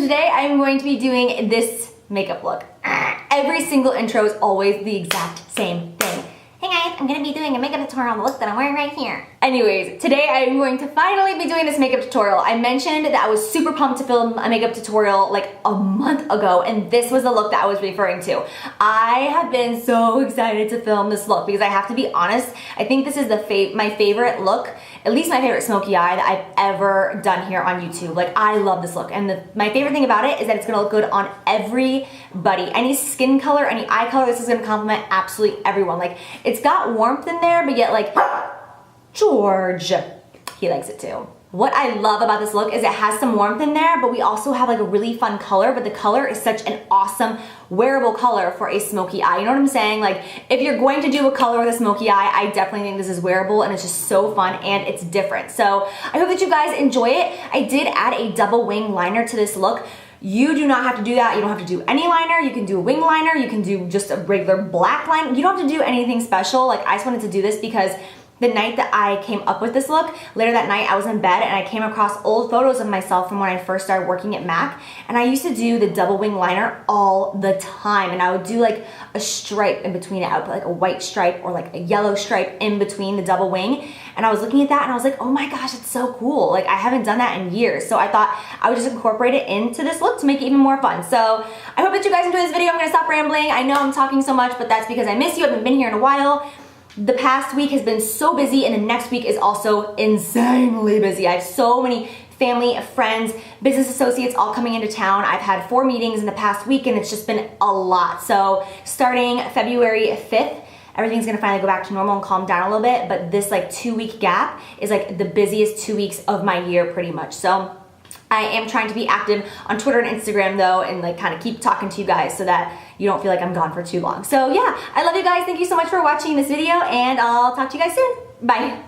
today I'm going to be doing this makeup look. Every single intro is always the exact same thing. Hey guys, I'm gonna be doing a makeup tutorial on the look that I'm wearing right here. Anyways, today I'm going to finally be doing this makeup tutorial. I mentioned that I was super pumped to film a makeup tutorial like a month ago, and this was the look that I was referring to. I have been so excited to film this look because I have to be honest, I think this is my favorite look, at least my favorite smoky eye that I've ever done here on YouTube. Like, I love this look, and my favorite thing about it is that it's gonna look good on everybody. Any skin color, any eye color, this is gonna complement absolutely everyone. Like, it's got warmth in there, but yet like, George, he likes it too. What I love about this look is it has some warmth in there, but we also have like a really fun color, but the color is such an awesome wearable color for a smoky eye. You know what I'm saying? Like, if you're going to do a color with a smoky eye, I definitely think this is wearable and it's just so fun and it's different. So I hope that you guys enjoy it. I did add a double wing liner to this look. You do not have to do that. You don't have to do any liner. You can do a wing liner. You can do just a regular black line. You don't have to do anything special. Like, I just wanted to do this because the night that I came up with this look, later that night I was in bed and I came across old photos of myself from when I first started working at MAC, and I used to do the double wing liner all the time, and I would do like a stripe in between it. I would put like a white stripe or like a yellow stripe in between the double wing, and I was looking at that and I was like, oh my gosh, it's so cool. Like, I haven't done that in years, so I thought I would just incorporate it into this look to make it even more fun. So I hope that you guys enjoy this video. I'm gonna stop rambling. I know I'm talking so much, but that's because I miss you. I haven't been here in a while. The past week has been so busy, and the next week is also insanely busy. I have so many family, friends, business associates all coming into town. I've had 4 meetings in the past week, and it's just been a lot. So starting February 5th, everything's gonna finally go back to normal and calm down a little bit, but this like 2-week gap is like the busiest 2 weeks of my year pretty much. So I am trying to be active on Twitter and Instagram though, and like kind of keep talking to you guys so that you don't feel like I'm gone for too long. So yeah, I love you guys. Thank you so much for watching this video, and I'll talk to you guys soon. Bye.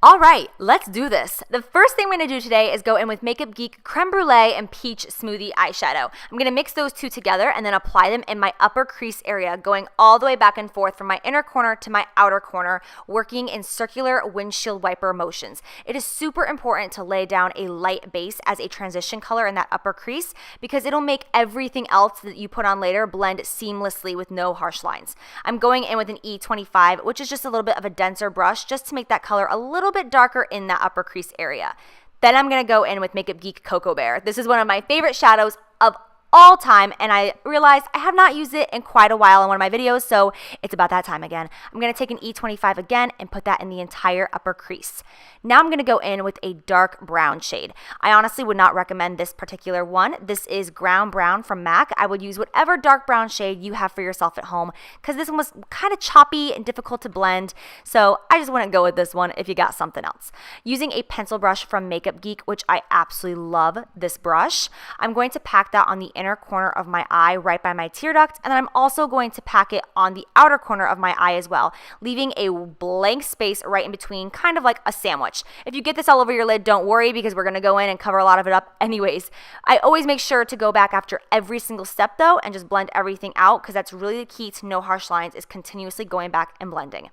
All right, let's do this. The first thing I'm gonna do today is go in with Makeup Geek Creme Brulee and Peach Smoothie eyeshadow. I'm gonna mix those two together and then apply them in my upper crease area, going all the way back and forth from my inner corner to my outer corner, working in circular windshield wiper motions. It is super important to lay down a light base as a transition color in that upper crease because it'll make everything else that you put on later blend seamlessly with no harsh lines. I'm going in with an E25, which is just a little bit of a denser brush just to make that color a little bit darker in that upper crease area. Then I'm going to go in with Makeup Geek Cocoa Bear. This is one of my favorite shadows of all time, and I realized I have not used it in quite a while in one of my videos, so it's about that time again. I'm going to take an E25 again and put that in the entire upper crease. Now I'm going to go in with a dark brown shade. I honestly would not recommend this particular one. This is Ground Brown from MAC. I would use whatever dark brown shade you have for yourself at home because this one was kind of choppy and difficult to blend, so I just wouldn't go with this one if you got something else. Using a pencil brush from Makeup Geek, which I absolutely love this brush, I'm going to pack that on the inner corner of my eye right by my tear duct, and then I'm also going to pack it on the outer corner of my eye as well, leaving a blank space right in between, kind of like a sandwich. If you get this all over your lid, don't worry because we're going to go in and cover a lot of it up anyways. I always make sure to go back after every single step though and just blend everything out because that's really the key to no harsh lines, is continuously going back and blending.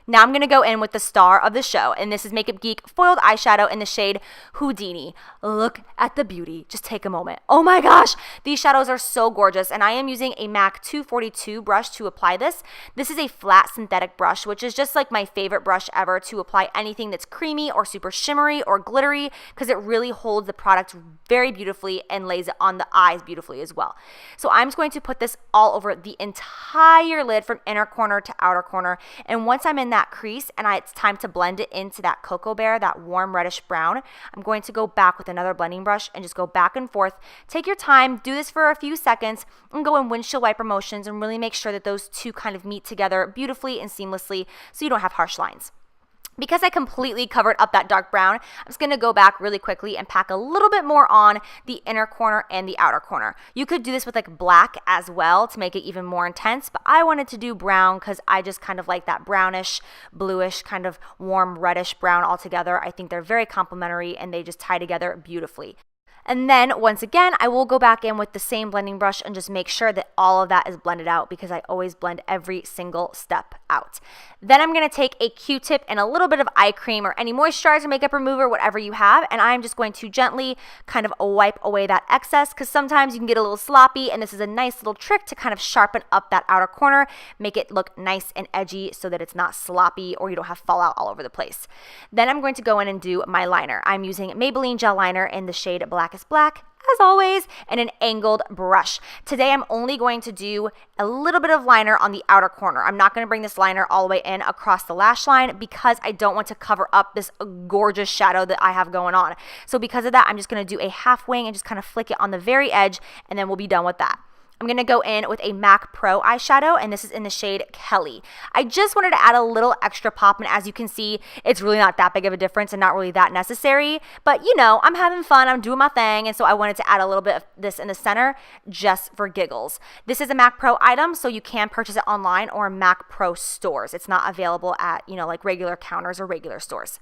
Now I'm going to go in with the star of the show, and this is Makeup Geek Foiled Eyeshadow in the shade Houdini. Look at the beauty. Just take a moment. Oh my gosh, these shadows are so gorgeous, and I am using a MAC 242 brush to apply this. This is a flat synthetic brush, which is just like my favorite brush ever to apply anything that's creamy or super shimmery or glittery because it really holds the product very beautifully and lays it on the eyes beautifully as well. So I'm just going to put this all over the entire lid from inner corner to outer corner, and once I'm in that crease and it's time to blend it into that Cocoa Bear, that warm reddish brown, I'm going to go back with another blending brush and just go back and forth. Take your time, do this for a few seconds, and go in windshield wiper motions and really make sure that those two kind of meet together beautifully and seamlessly so you don't have harsh lines. Because I completely covered up that dark brown, I'm just going to go back really quickly and pack a little bit more on the inner corner and the outer corner. You could do this with like black as well to make it even more intense, but I wanted to do brown because I just kind of like that brownish, bluish, kind of warm reddish brown all together. I think they're very complementary and they just tie together beautifully. And then once again, I will go back in with the same blending brush and just make sure that all of that is blended out because I always blend every single step out. Then I'm going to take a Q-tip and a little bit of eye cream or any moisturizer, makeup remover, whatever you have, and I'm just going to gently kind of wipe away that excess because sometimes you can get a little sloppy, and this is a nice little trick to kind of sharpen up that outer corner, make it look nice and edgy so that it's not sloppy or you don't have fallout all over the place. Then I'm going to go in and do my liner. I'm using Maybelline Gel Liner in the shade Blackest Black, as always, and an angled brush. Today I'm only going to do a little bit of liner on the outer corner. I'm not going to bring this liner all the way in across the lash line because I don't want to cover up this gorgeous shadow that I have going on. So because of that, I'm just going to do a half wing and just kind of flick it on the very edge, and then we'll be done with that. I'm going to go in with a MAC Pro eyeshadow, and this is in the shade Kelly. I just wanted to add a little extra pop, and as you can see, it's really not that big of a difference and not really that necessary. But, you know, I'm having fun. I'm doing my thing, and so I wanted to add a little bit of this in the center just for giggles. This is a MAC Pro item, so you can purchase it online or MAC Pro stores. It's not available at, you know, like regular counters or regular stores.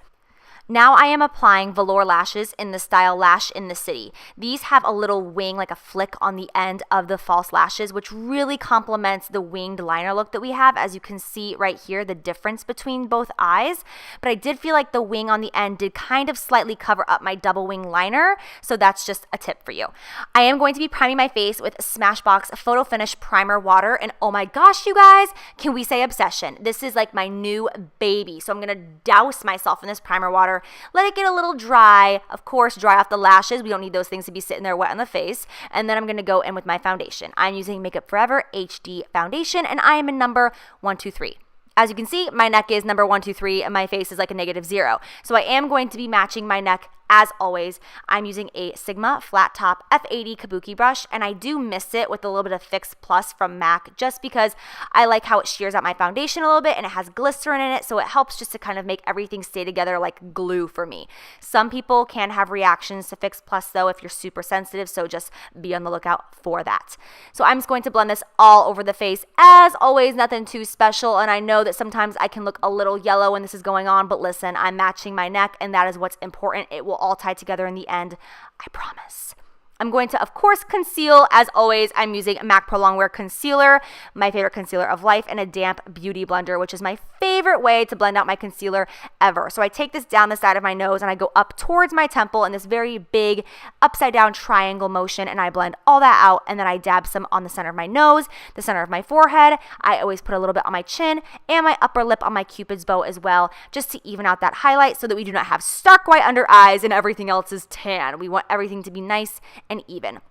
Now I am applying velour lashes in the style Lash in the City. These have a little wing, like a flick on the end of the false lashes, which really complements the winged liner look that we have. As you can see right here, the difference between both eyes. But I did feel like the wing on the end did kind of slightly cover up my double wing liner, so that's just a tip for you. I am going to be priming my face with Smashbox Photo Finish Primer Water, and oh my gosh, you guys, can we say obsession? This is like my new baby, so I'm going to douse myself in this primer water. Let it get a little dry. Of course, dry off the lashes. We don't need those things to be sitting there wet on the face. And then I'm going to go in with my foundation. I'm using Makeup Forever HD Foundation, and I am in number 123. As you can see, my neck is number 123, and my face is like a -0. So I am going to be matching my neck. As always, I'm using a Sigma Flat Top F80 Kabuki brush, and I do mist it with a little bit of Fix Plus from MAC just because I like how it shears out my foundation a little bit, and it has glycerin in it, so it helps just to kind of make everything stay together like glue for me. Some people can have reactions to Fix Plus though if you're super sensitive, so just be on the lookout for that. So I'm just going to blend this all over the face. As always, nothing too special, and I know that sometimes I can look a little yellow when this is going on, but listen, I'm matching my neck, and that is what's important. It will all tie together in the end, I promise. I'm going to, of course, conceal. As always, I'm using MAC Pro Longwear Concealer, my favorite concealer of life, and a damp beauty blender, which is my favorite way to blend out my concealer ever. So I take this down the side of my nose and I go up towards my temple in this very big upside down triangle motion, and I blend all that out, and then I dab some on the center of my nose, the center of my forehead. I always put a little bit on my chin and my upper lip on my Cupid's bow as well, just to even out that highlight so that we do not have stark white under eyes and everything else is tan. We want everything to be nice and even.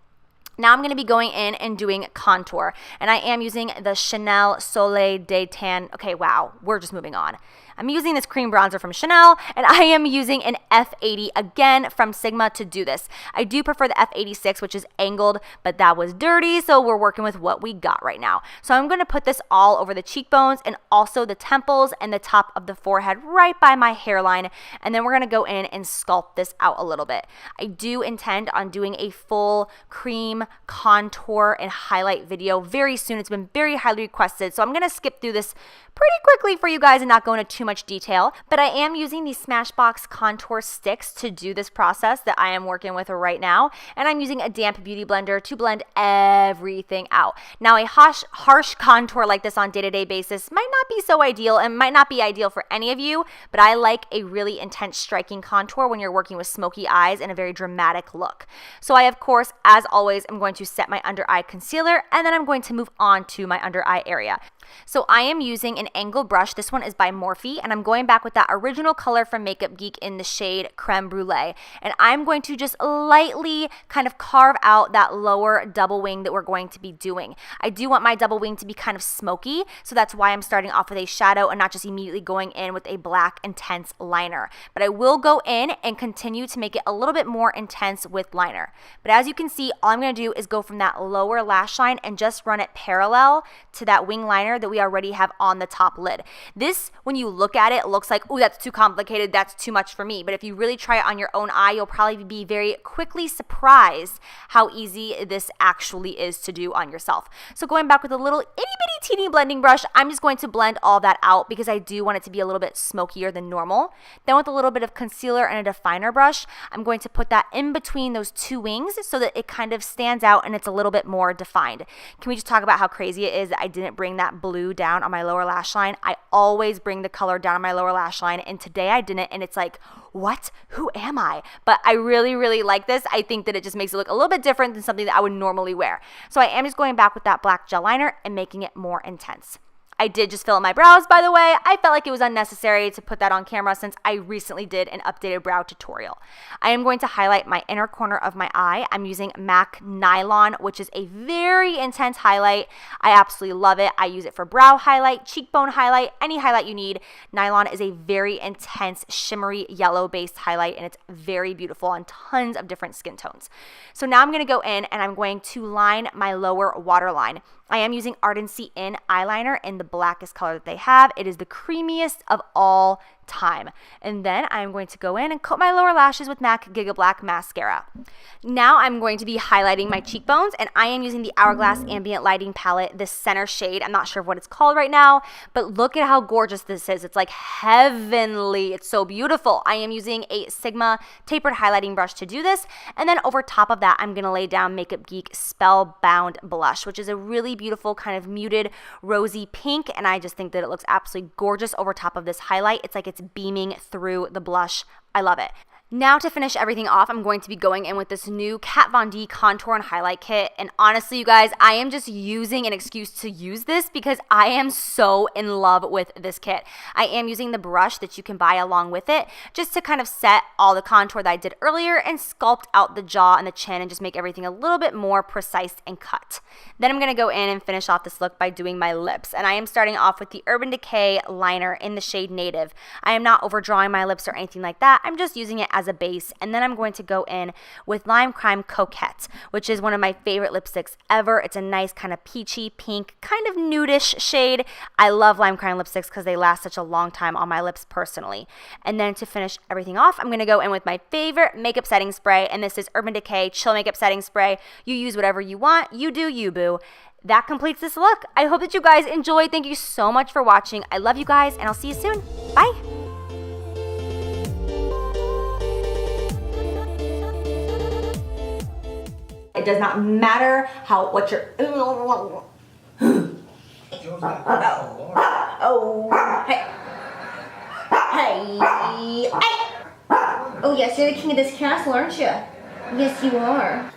Now I'm going to be going in and doing contour, and I am using the Chanel Soleil de Tan. Okay, wow, we're just moving on. I'm using this cream bronzer from Chanel, and I am using an F80 again from Sigma to do this. I do prefer the F86, which is angled, but that was dirty, so we're working with what we got right now. So I'm going to put this all over the cheekbones and also the temples and the top of the forehead right by my hairline, and then we're going to go in and sculpt this out a little bit. I do intend on doing a full cream contour and highlight video very soon. It's been very highly requested, so I'm going to skip through this pretty quickly for you guys and not go into too much detail, but I am using these Smashbox contour sticks to do this process that I am working with right now, and I'm using a damp beauty blender to blend everything out. Now a harsh contour like this on day-to-day basis might not be so ideal and might not be ideal for any of you, but I like a really intense striking contour when you're working with smoky eyes and a very dramatic look. So I, of course, as always, am going to set my under eye concealer, and then I'm going to move on to my under eye area. So I am using an angled brush. This one is by Morphe, and I'm going back with that original color from Makeup Geek in the shade Creme Brulee. And I'm going to just lightly kind of carve out that lower double wing that we're going to be doing. I do want my double wing to be kind of smoky, so that's why I'm starting off with a shadow and not just immediately going in with a black intense liner. But I will go in and continue to make it a little bit more intense with liner. But as you can see, all I'm going to do is go from that lower lash line and just run it parallel to that wing liner that we already have on the top lid. This, when you look look at it, it looks like, ooh, that's too complicated, that's too much for me. But if you really try it on your own eye, you'll probably be very quickly surprised how easy this actually is to do on yourself. So going back with a little itty bitty teeny blending brush, I'm just going to blend all that out because I do want it to be a little bit smokier than normal. Then with a little bit of concealer and a definer brush, I'm going to put that in between those two wings so that it kind of stands out and it's a little bit more defined. Can we just talk about how crazy it is that I didn't bring that blue down on my lower lash line? I always bring the color down on my lower lash line, and today I didn't, and it's like, what? Who am I? But I really, really like this. I think that it just makes it look a little bit different than something that I would normally wear. So I am just going back with that black gel liner and making it more intense. I did just fill in my brows, by the way. I felt like it was unnecessary to put that on camera since I recently did an updated brow tutorial. I am going to highlight my inner corner of my eye. I'm using MAC Nylon, which is a very intense highlight. I absolutely love it. I use it for brow highlight, cheekbone highlight, any highlight you need. Nylon is a very intense, shimmery yellow-based highlight, and it's very beautiful on tons of different skin tones. So now I'm going to go in and I'm going to line my lower waterline. I am using Ardency In eyeliner in the blackest color that they have. It is the creamiest of all time. And then I'm going to go in and coat my lower lashes with MAC Giga Black Mascara. Now I'm going to be highlighting my cheekbones, and I am using the Hourglass Ambient Lighting Palette, this center shade. I'm not sure what it's called right now, but look at how gorgeous this is. It's like heavenly. It's so beautiful. I am using a Sigma tapered highlighting brush to do this, and then over top of that, I'm going to lay down Makeup Geek Spellbound Blush, which is a really beautiful kind of muted rosy pink, and I just think that it looks absolutely gorgeous over top of this highlight. It's like it's beaming through the blush. I love it. Now to finish everything off, I'm going to be going in with this new Kat Von D Contour and Highlight Kit. And honestly, you guys, I am just using an excuse to use this because I am so in love with this kit. I am using the brush that you can buy along with it just to kind of set all the contour that I did earlier and sculpt out the jaw and the chin and just make everything a little bit more precise and cut. Then I'm going to go in and finish off this look by doing my lips. And I am starting off with the Urban Decay liner in the shade Native. I am not overdrawing my lips or anything like that. I'm just using it as a base, and then I'm going to go in with Lime Crime Coquette, which is one of my favorite lipsticks ever. It's a nice kind of peachy pink, kind of nudish shade. I love Lime Crime lipsticks because they last such a long time on my lips personally. And then to finish everything off, I'm going to go in with my favorite makeup setting spray, and this is Urban Decay Chill Makeup Setting Spray. You use whatever you want. You do you, boo. That completes this look. I hope that you guys enjoyed. Thank you so much for watching. I love you guys, and I'll see you soon. Bye. It does not matter what your hey. Oh yes, you're the king of this castle, aren't you? Yes, you are.